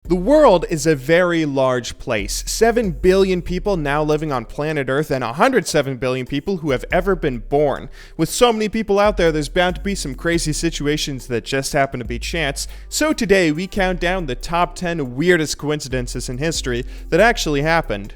The world is a very large place. 7 billion people now living on planet Earth and 107 billion people who have ever been born. With so many people out there, there's bound to be some crazy situations that just happen to be chance. So today we count down the top 10 weirdest coincidences in history that actually happened.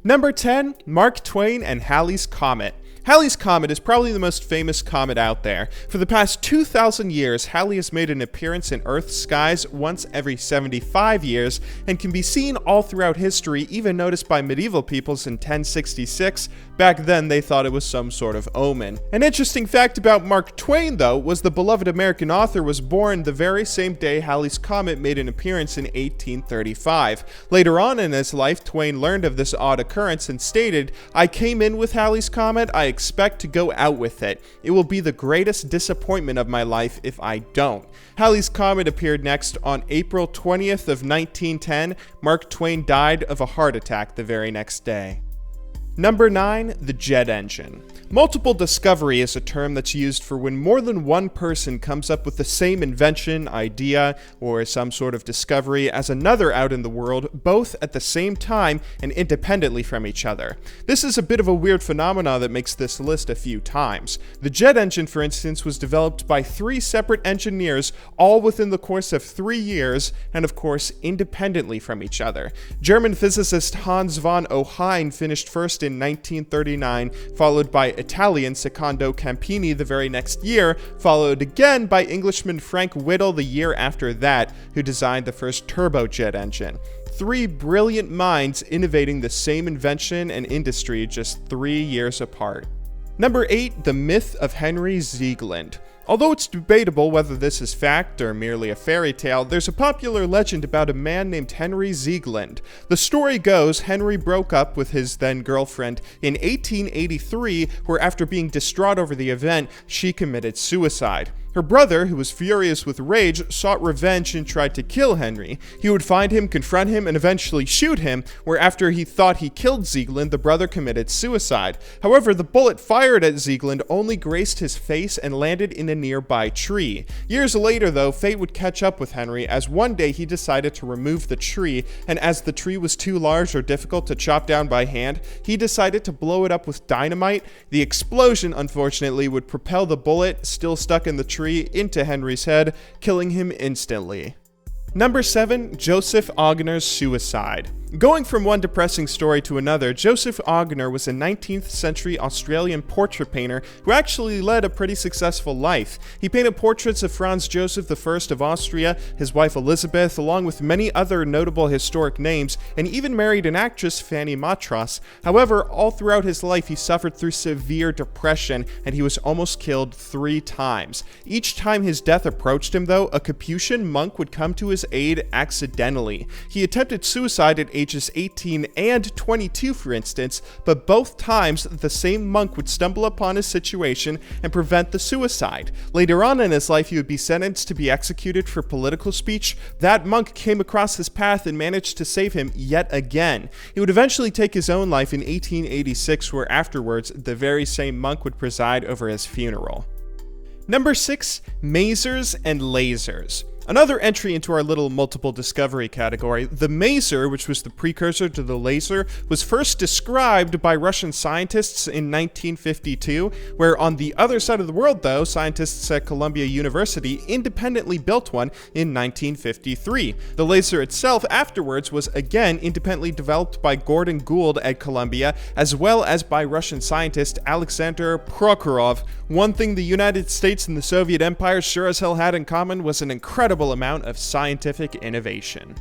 Number 10, Mark Twain and Halley's Comet. Halley's Comet is probably the most famous comet out there. For the past 2,000 years, Halley has made an appearance in Earth's skies once every 75 years and can be seen all throughout history, even noticed by medieval peoples in 1066. Back then, they thought it was some sort of omen. An interesting fact about Mark Twain, though, was the beloved American author was born the very same day Halley's Comet made an appearance in 1835. Later on in his life, Twain learned of this odd occurrence and stated, "I came in with Halley's Comet, I expect to go out with it. It will be the greatest disappointment of my life if I don't." Halley's Comet appeared next on April 20th of 1910. Mark Twain died of a heart attack the very next day. Number 9, the jet engine. Multiple discovery is a term that's used for when more than one person comes up with the same invention, idea, or some sort of discovery as another out in the world, both at the same time and independently from each other. This is a bit of a weird phenomena that makes this list a few times. The jet engine, for instance, was developed by 3 separate engineers, all within the course of 3 years, and of course, independently from each other. German physicist Hans von Ohain finished first in 1939, followed by Italian Secondo Campini the very next year, followed again by Englishman Frank Whittle the year after that, who designed the first turbojet engine. 3 brilliant minds innovating the same invention and industry just 3 years apart. Number 8, the myth of Henry Ziegler. Although it's debatable whether this is fact or merely a fairy tale, there's a popular legend about a man named Henry Ziegler. The story goes Henry broke up with his then girlfriend in 1883, where after being distraught over the event, she committed suicide. Her brother, who was furious with rage, sought revenge and tried to kill Henry. He would find him, confront him, and eventually shoot him, where after he thought he killed Ziegler, the brother committed suicide. However, the bullet fired at Ziegler only grazed his face and landed in a nearby tree. Years later, though, fate would catch up with Henry, as one day he decided to remove the tree, and as the tree was too large or difficult to chop down by hand, he decided to blow it up with dynamite. The explosion, unfortunately, would propel the bullet, still stuck in the tree, into Henry's head, killing him instantly. Number 7, Joseph Ogner's suicide. Going from one depressing story to another, Joseph Ogner was a 19th century Australian portrait painter who actually led a pretty successful life. He painted portraits of Franz Joseph I of Austria, his wife Elizabeth, along with many other notable historic names, and even married an actress, Fanny Matras. However, all throughout his life he suffered through severe depression, and he was almost killed 3 times. Each time his death approached him, though, a Capuchin monk would come to his aid accidentally. He attempted suicide at ages 18 and 22, for instance, but both times the same monk would stumble upon his situation and prevent the suicide. Later on in his life, he would be sentenced to be executed for political speech. That monk came across his path and managed to save him yet again. He would eventually take his own life in 1886, where afterwards the very same monk would preside over his funeral. Number 6, masers and lasers. Another entry into our little multiple discovery category, the maser, which was the precursor to the laser, was first described by Russian scientists in 1952, where on the other side of the world, though, scientists at Columbia University independently built one in 1953. The laser itself afterwards was again independently developed by Gordon Gould at Columbia, as well as by Russian scientist Alexander Prokhorov. One thing the United States and the Soviet Empire sure as hell had in common was an incredible amount of scientific innovation.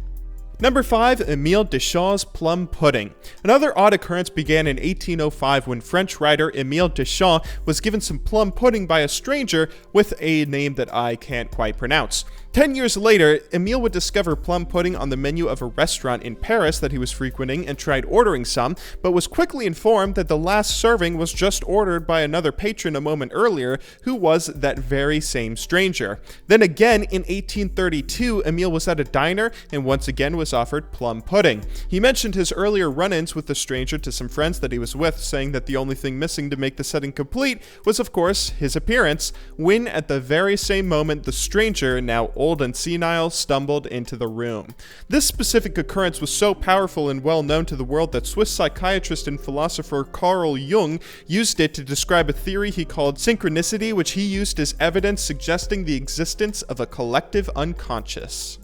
Number 5, Émile Deschamps' Plum Pudding. Another odd occurrence began in 1805 when French writer Émile Deschamps was given some plum pudding by a stranger with a name that I can't quite pronounce. 10 years later, Émile would discover plum pudding on the menu of a restaurant in Paris that he was frequenting and tried ordering some, but was quickly informed that the last serving was just ordered by another patron a moment earlier, who was that very same stranger. Then again, in 1832, Émile was at a diner and once again was was offered plum pudding. He mentioned his earlier run-ins with the stranger to some friends that he was with, saying that the only thing missing to make the setting complete was, of course, his appearance, when at the very same moment the stranger, now old and senile, stumbled into the room. This specific occurrence was so powerful and well known to the world that Swiss psychiatrist and philosopher Carl Jung used it to describe a theory he called synchronicity, which he used as evidence suggesting the existence of a collective unconscious.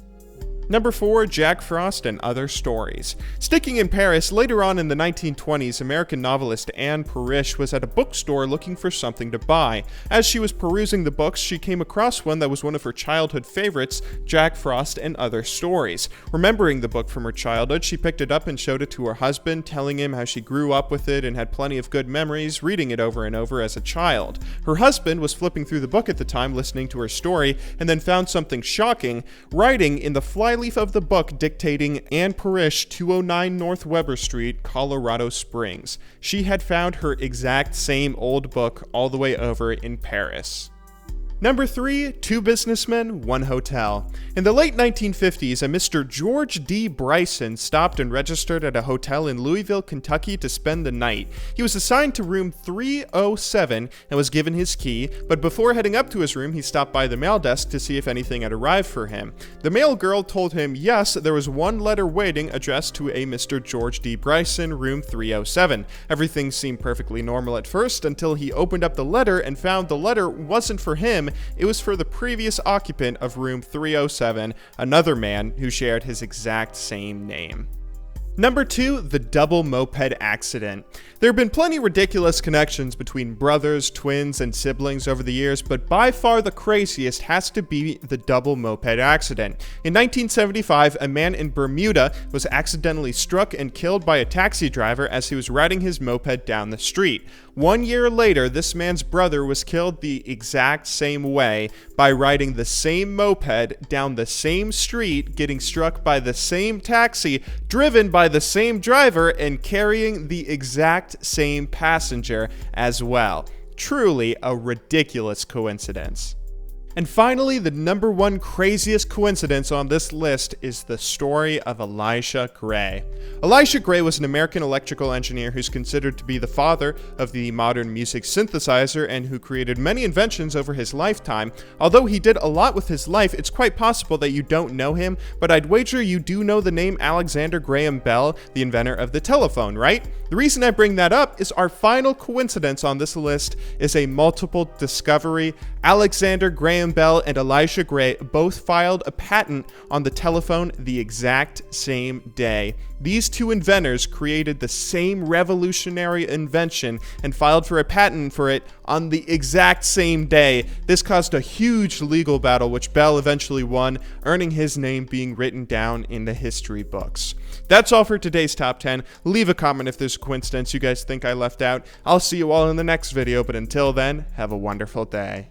Number 4, Jack Frost and Other Stories. Sticking in Paris, later on in the 1920s, American novelist Anne Parrish was at a bookstore looking for something to buy. As she was perusing the books, she came across one that was one of her childhood favorites, Jack Frost and Other Stories. Remembering the book from her childhood, she picked it up and showed it to her husband, telling him how she grew up with it and had plenty of good memories reading it over and over as a child. Her husband was flipping through the book at the time, listening to her story, and then found something shocking, writing in the flyleaf of the book dictating Anne Parrish, 209 North Weber Street, Colorado Springs. She had found her exact same old book all the way over in Paris. Number 3, 2 businessmen, 1 hotel. In the late 1950s, a Mr. George D. Bryson stopped and registered at a hotel in Louisville, Kentucky to spend the night. He was assigned to room 307 and was given his key, but before heading up to his room, he stopped by the mail desk to see if anything had arrived for him. The mail girl told him yes, there was one letter waiting addressed to a Mr. George D. Bryson, room 307. Everything seemed perfectly normal at first until he opened up the letter and found the letter wasn't for him. It was for the previous occupant of room 307, another man who shared his exact same name. Number 2, the double moped accident. There have been plenty ridiculous connections between brothers, twins, and siblings over the years, but by far the craziest has to be the double moped accident. In 1975, a man in Bermuda was accidentally struck and killed by a taxi driver as he was riding his moped down the street. 1 year later, this man's brother was killed the exact same way by riding the same moped down the same street, getting struck by the same taxi, driven by the same driver, and carrying the exact same passenger as well. Truly a ridiculous coincidence. And finally, the number 1 craziest coincidence on this list is the story of Elisha Gray. Elisha Gray was an American electrical engineer who's considered to be the father of the modern music synthesizer and who created many inventions over his lifetime. Although he did a lot with his life, it's quite possible that you don't know him, but I'd wager you do know the name Alexander Graham Bell, the inventor of the telephone, right? The reason I bring that up is our final coincidence on this list is a multiple discovery. Alexander Graham Bell and Elisha Gray both filed a patent on the telephone the exact same day. These two inventors created the same revolutionary invention and filed for a patent for it on the exact same day. This caused a huge legal battle, which Bell eventually won, earning his name being written down in the history books. That's all for today's Top 10. Leave a comment if there's a coincidence you guys think I left out. I'll see you all in the next video, but until then, have a wonderful day.